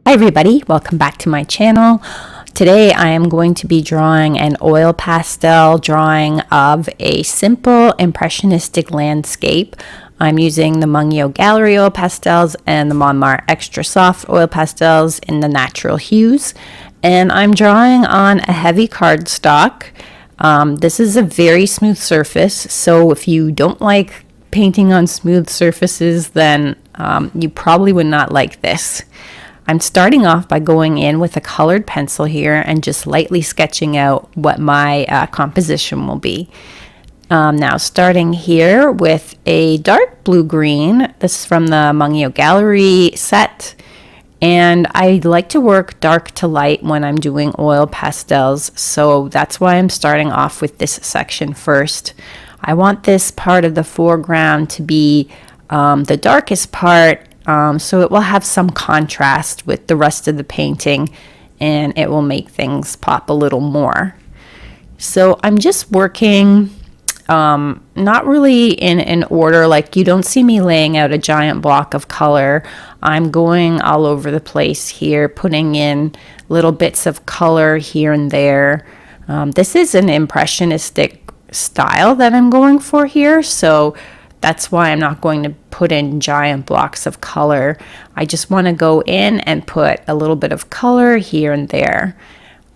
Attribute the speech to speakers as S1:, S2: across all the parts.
S1: Hi everybody, welcome back to my channel. Today I am going to be drawing an oil pastel drawing of a simple impressionistic landscape. I'm using the Mungyo Gallery oil pastels and the Mont Marte extra soft oil pastels in the Natural Hues, and I'm drawing on a heavy cardstock. This is a very smooth surface, so if you don't like painting on smooth surfaces, then you probably would not like this. I'm starting off by going in with a colored pencil here and just lightly sketching out what my composition will be. Now starting here with a dark blue-green. This is from the Mungyo Gallery set. And I like to work dark to light when I'm doing oil pastels, so that's why I'm starting off with this section first. I want this part of the foreground to be the darkest part, so it will have some contrast with the rest of the painting and it will make things pop a little more. So I'm just working not really in an order, like you don't see me laying out a giant block of color. I'm going all over the place here, putting in little bits of color here and there. This is an impressionistic style that I'm going for here, so that's why I'm not going to put in giant blocks of color. I just want to go in and put a little bit of color here and there.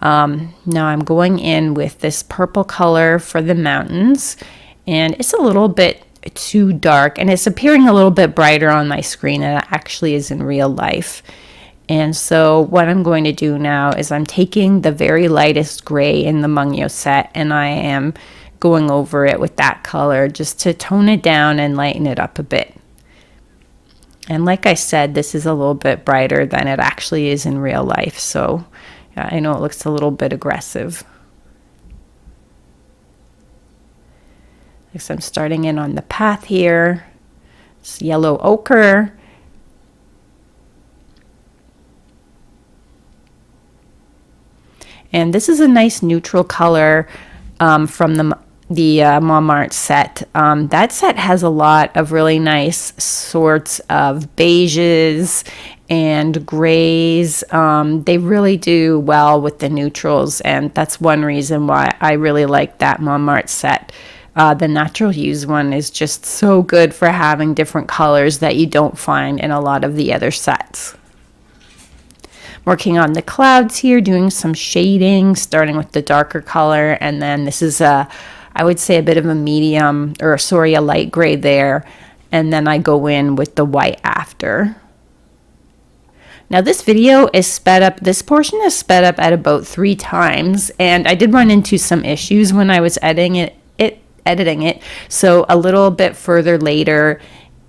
S1: Now I'm going in with this purple color for the mountains, and it's a little bit too dark, and it's appearing a little bit brighter on my screen than it actually is in real life. And so what I'm going to do now is I'm taking the very lightest gray in the Mungyo set, and I am going over it with that color just to tone it down and lighten it up a bit. And like I said, this is a little bit brighter than it actually is in real life, so yeah, I know it looks a little bit aggressive. So I'm starting in on the path here. It's yellow ochre. And this is a nice neutral color from the Mont Marte set. That set has a lot of really nice sorts of beiges and grays. They really do well with the neutrals, and that's one reason why I really like that Mont Marte set. The Natural Hues one is just so good for having different colors that you don't find in a lot of the other sets. Working on the clouds here, doing some shading, starting with the darker color, and then this is I would say a bit of a medium, or sorry, a light gray there, and then I go in with the white after. Now this video is sped up, this portion is sped up at about 3 times, and I did run into some issues when I was editing it, so a little bit further later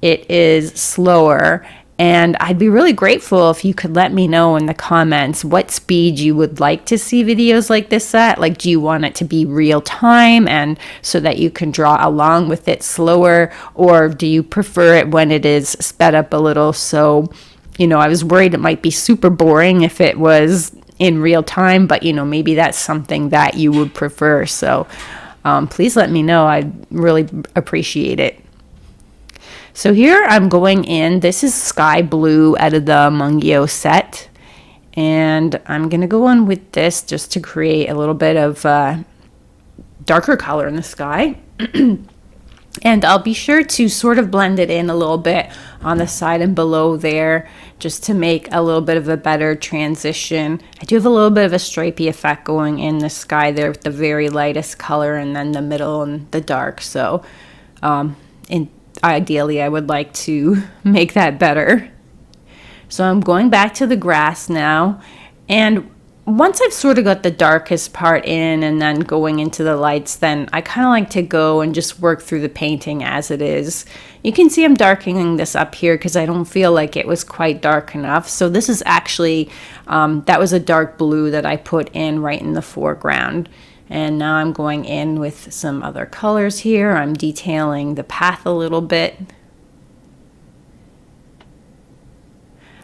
S1: it is slower. And I'd be really grateful if you could let me know in the comments what speed you would like to see videos like this at. Like, do you want it to be real time and so that you can draw along with it slower? Or do you prefer it when it is sped up a little? So, you know, I was worried it might be super boring if it was in real time, but, you know, maybe that's something that you would prefer. So please let me know. I'd really appreciate it. So here I'm going in, this is sky blue out of the Mungyo set, and I'm going to go on with this just to create a little bit of darker color in the sky. And I'll be sure to sort of blend it in a little bit on the side and below there just to make a little bit of a better transition. I do have a little bit of a stripey effect going in the sky there with the very lightest color and then the middle and the dark. So ideally, I would like to make that better. So I'm going back to the grass now, and once I've sort of got the darkest part in and then going into the lights, then I kind of like to go and just work through the painting as it is. You can see I'm darkening this up here because I don't feel like it was quite dark enough. So this is actually, that was a dark blue that I put in right in the foreground. And now I'm going in with some other colors here. I'm detailing the path a little bit.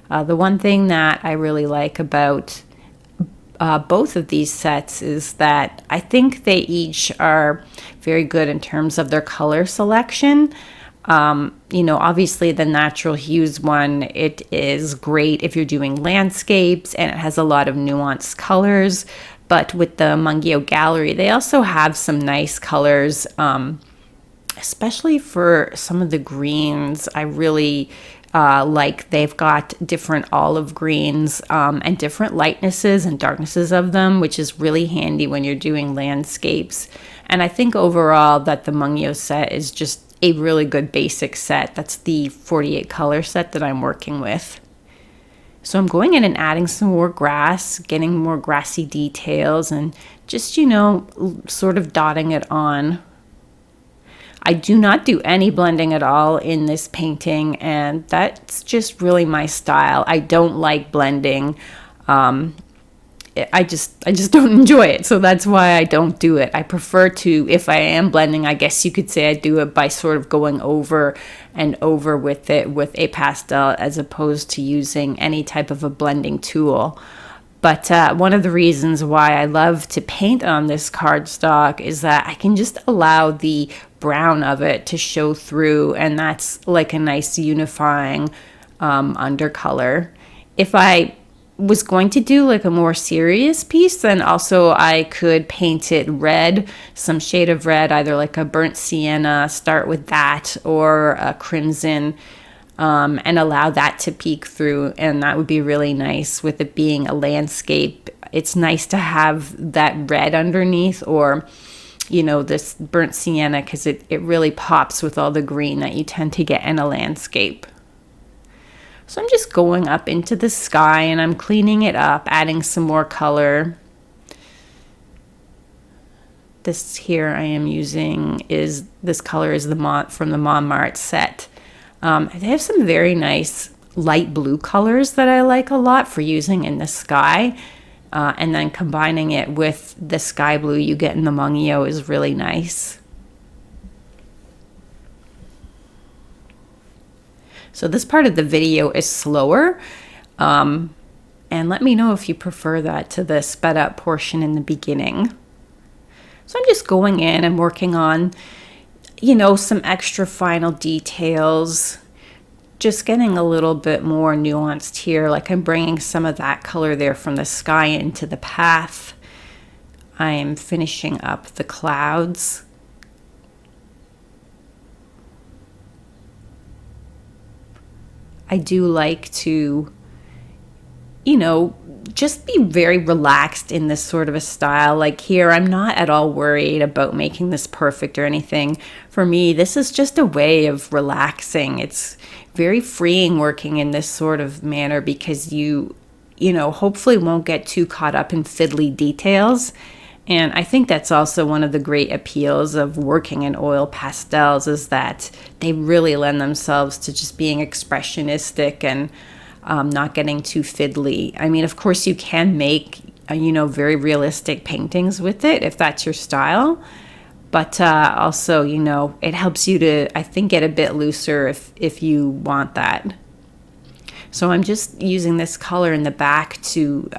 S1: The one thing that I really like about both of these sets is that I think they each are very good in terms of their color selection. You know, obviously the Natural Hues one, it is great if you're doing landscapes and it has a lot of nuanced colors. But with the Mungyo gallery, they also have some nice colors, especially for some of the greens. I really like they've got different olive greens and different lightnesses and darknesses of them, which is really handy when you're doing landscapes. And I think overall that the Mungyo set is just a really good basic set. That's the 48 color set that I'm working with. So I'm going in and adding some more grass, getting more grassy details, and just, you know, sort of dotting it on. I do not do any blending at all in this painting, and that's just really my style. I don't like blending. I just don't enjoy it, so that's why I don't do it. I prefer to, if I am blending, I guess you could say I do it by sort of going over and over with it with a pastel as opposed to using any type of a blending tool. But one of the reasons why I love to paint on this cardstock is that I can just allow the brown of it to show through, and that's like a nice unifying undercolor. If I was going to do like a more serious piece, then also I could paint it red, some shade of red, either like a burnt sienna, start with that, or a crimson, and allow that to peek through, and that would be really nice with it being a landscape. It's nice to have that red underneath, or you know, this burnt sienna, because it really pops with all the green that you tend to get in a landscape. So I'm just going up into the sky and I'm cleaning it up, adding some more color. This here I am using is, this color is from the Mont Marte set. They have some very nice light blue colors that I like a lot for using in the sky. And then combining it with the sky blue you get in the Mungyo is really nice. So this part of the video is slower. And let me know if you prefer that to the sped up portion in the beginning. So I'm just going in and working on, you know, some extra final details. Just getting a little bit more nuanced here, like I'm bringing some of that color there from the sky into the path. I am finishing up the clouds. I do like to, you know, just be very relaxed in this sort of a style. Like here, I'm not at all worried about making this perfect or anything. For me, this is just a way of relaxing. It's very freeing working in this sort of manner because you know, hopefully won't get too caught up in fiddly details. And I think that's also one of the great appeals of working in oil pastels, is that they really lend themselves to just being expressionistic and not getting too fiddly. I mean, of course, you can make, you know, very realistic paintings with it if that's your style. But also, you know, it helps you to, I think, get a bit looser if you want that. So I'm just using this color in the back to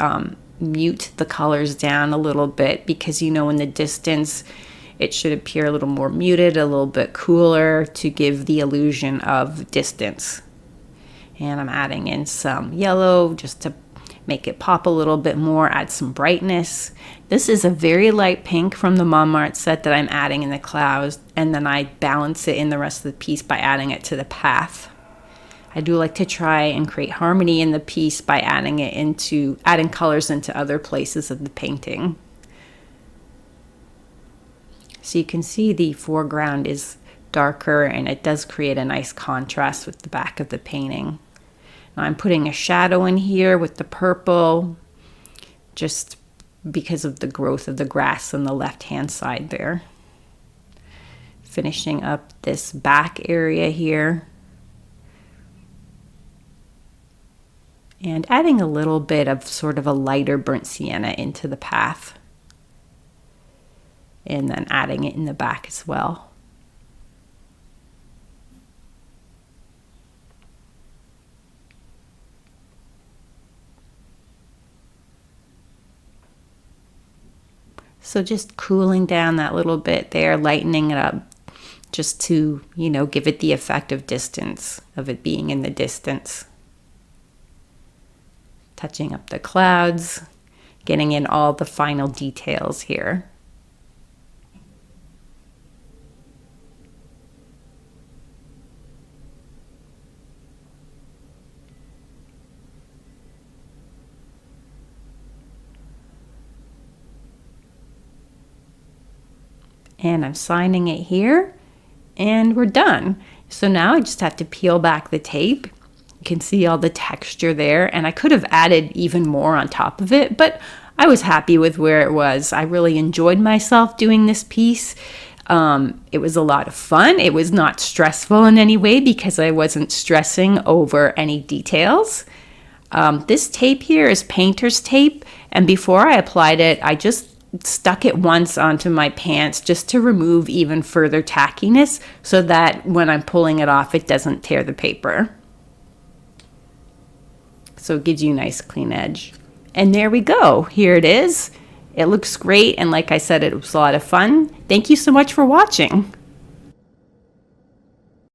S1: mute the colors down a little bit, because, you know, in the distance it should appear a little more muted, a little bit cooler, to give the illusion of distance. And I'm adding in some yellow just to make it pop a little bit more, add some brightness. This is a very light pink from the Mont Marte set that I'm adding in the clouds, and then I balance it in the rest of the piece by adding it to the path. I do like to try and create harmony in the piece by adding colors into other places of the painting. So you can see the foreground is darker, and it does create a nice contrast with the back of the painting. Now I'm putting a shadow in here with the purple, just because of the growth of the grass on the left-hand side there. Finishing up this back area here. And adding a little bit of sort of a lighter burnt sienna into the path. And then adding it in the back as well. So just cooling down that little bit there, lightening it up just to, you know, give it the effect of distance, of it being in the distance. Touching up the clouds, getting in all the final details here. And I'm signing it here, and we're done. So now I just have to peel back the tape. You can see all the texture there, and I could have added even more on top of it, but I was happy with where it was. I really enjoyed myself doing this piece. It was a lot of fun. It was not stressful in any way because I wasn't stressing over any details. This tape here is painter's tape, and before I applied it, I just stuck it once onto my pants just to remove even further tackiness so that when I'm pulling it off, it doesn't tear the paper. So it gives you a nice clean edge. And there we go. Here it is. It looks great. And like I said, it was a lot of fun. Thank you so much for watching.